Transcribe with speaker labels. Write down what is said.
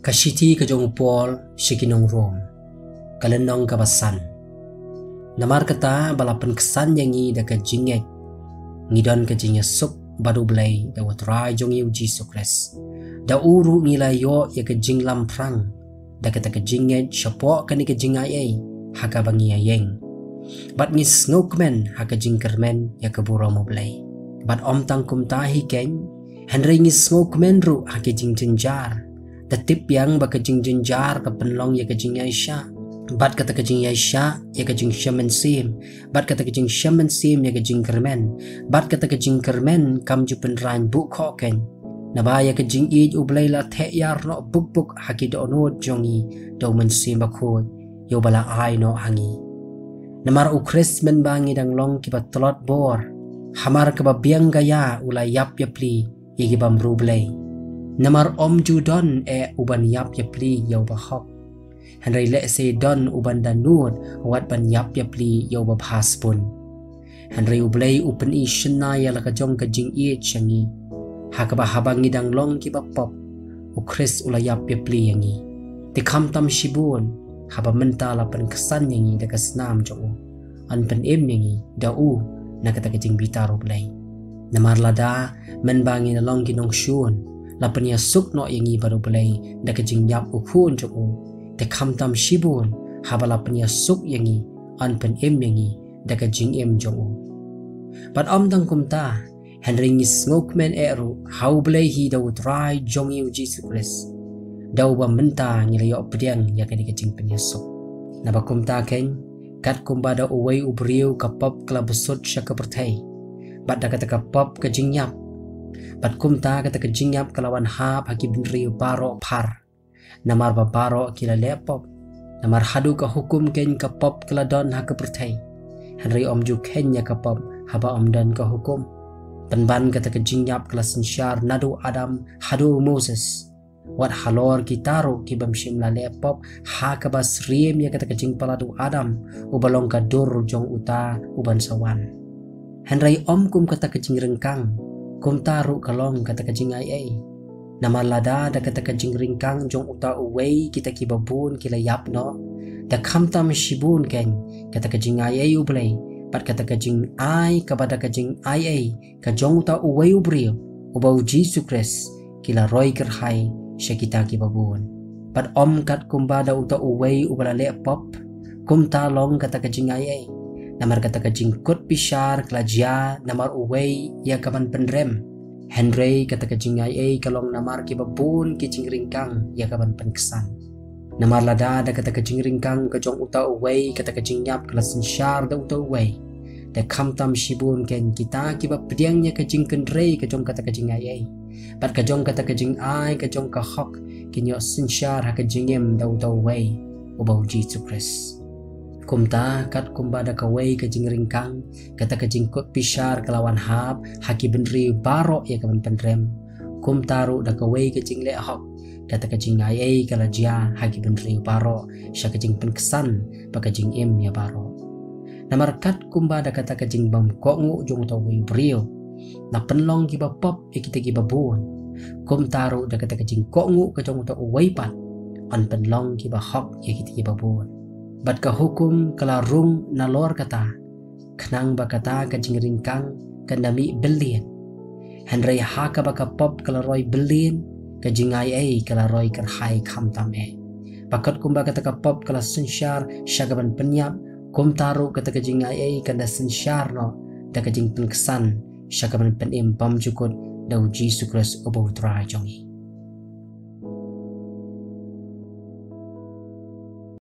Speaker 1: Kashiti kajong Paul shikinong Rome kalenong kabasan namar kata balapan kesan yangi da kajingek ngidon kajingya suk baru belai da watrai jong yu Jesus Christ da uru nilai yo ya kajing lamprang da kata kajingek syapok kani kajingai ai haka bangi ayeng bat ngis ngokmen haka jingkermen ya kaburo mo belai bat om tangkum tahi keng Henry ngis ngokmen ru haka jing jenjar Tetip yang baka jing jenjar ke penlong ya kajing Aisha. Bat kata kajing Aisha ya kajing Shaman Sim. Bat kata kajing Shaman Sim ya kajing Kermen. Bat kata kajing Kermen kam jupen rain buk koken. Nabaya kajing ij ublay la te yar no buk buk haki do onod jongi do men sim bakod yo bala ay no hangi. Namar ukris men bangi dang long kibat telot bor. Hamar kebabiang gaya ulay yap yapli igibam rublay. Namar om judon uban yap yapli yau bahok. Henry le se don uban danut wat ban yap yapli yau babhas pun. Henry ublay upen i shena ya laka jong ka jing i changi. Haka bahabang ngidang long ki bapop. Ukris ula yap yapli yangi. Tikam tam shibun haba menta la pen kesan yangi daka senam jongo. An pen im yangi dau na kata ka jing bitar ublay. Namar lada men bangi na long ginong shun. Lapan ya suk no yangi baru belai da kajing yap ukun joko te kam tam shibun haba lapan ya suk yangi an pen em yangi da kajing em jongo but om dang kumta Henry ngis ngokmen eru how belai hi da utrai jongi Jesus Christ da uba menta ngilayo pediang ya kani kajing pen ya suk naba kumta ken kat kumba da uway ubriu kapap klabusut syaka pertai but da kata kapap kajing yap Bat kumta kata kejingap kelawan hap haki benriu baro par. Namar babaro kila lepop. Namar hadu ka hukum ken ka pop keladon haka pertai. Henry om ju kenya ka pop haba om dan ka hukum. Penban kata kejingap kelasin syar nadu Adam hadu Moses. Wat halor kitaro kibam shimla lepop haka bas riem ya kata kejing paladu Adam. Ubalong ka dur jong uta uban sawan. Henry om kum kata kejing rengkang. Kum taru kalong kata kajing ay nama lada da kata kajing ringkang jong uta uway kita kibabun kila yap no da kamtam shibun ken kata kajing ay ublay pat kata kajing ay kabada kajing ay ka jong uta uway ubriyo ubaw Jesus Christ kila roy kerhay siya kita kibabun pat om kat kumbada uta uway ubalale pop kum talong kata kajing ay Namar kata kajing kot pishar kelajia namar uway ya kaman penrem. Henry kata kajing ay kalong namar kibabun kicing ringkang ya kaman penkesan. Namar lada da kata kajing ringkang kajong uta uway kata kajing yap kelasin syar da uta uway. Da kamtam shibun ken kita kibab pediangnya kajing kendrei kajong kata kajing ay. Pat kajong kata kajing ay kajong kahok kinyo sin syar ha kajing yem da uta uway ubaw Jesus Christ. Kumta kat kumbada kaway kajing ringkang kata kajing kot pishar kelawan hap haki benri baro ya kaman penrem kumtaru da kaway kajing lehok kata kajing ayay kalajia haki benri baro sya kajing penkesan pa kajing im ya baro namar kat kumbada kata kajing bam kongu jong taway brio na penlong kiba pop ya kita kiba buon kumtaru da kata kajing kongu kajong uta uway pat an penlong kiba hok ya kita kiba buon Bat ka hukum kelarung nalor kata kenang bakata kajing ringkang kandami belien Henry haka baka pop kalaroy belien kajing ay kalaroy kerhai kamtam Bakat kumba kata ka pop kala sensyar syagaban penyap kum taru kata kajing ay kanda sensyar no da kajing penkesan syagaban penim pam jukut dau Jesus Christ ubaw tra jongi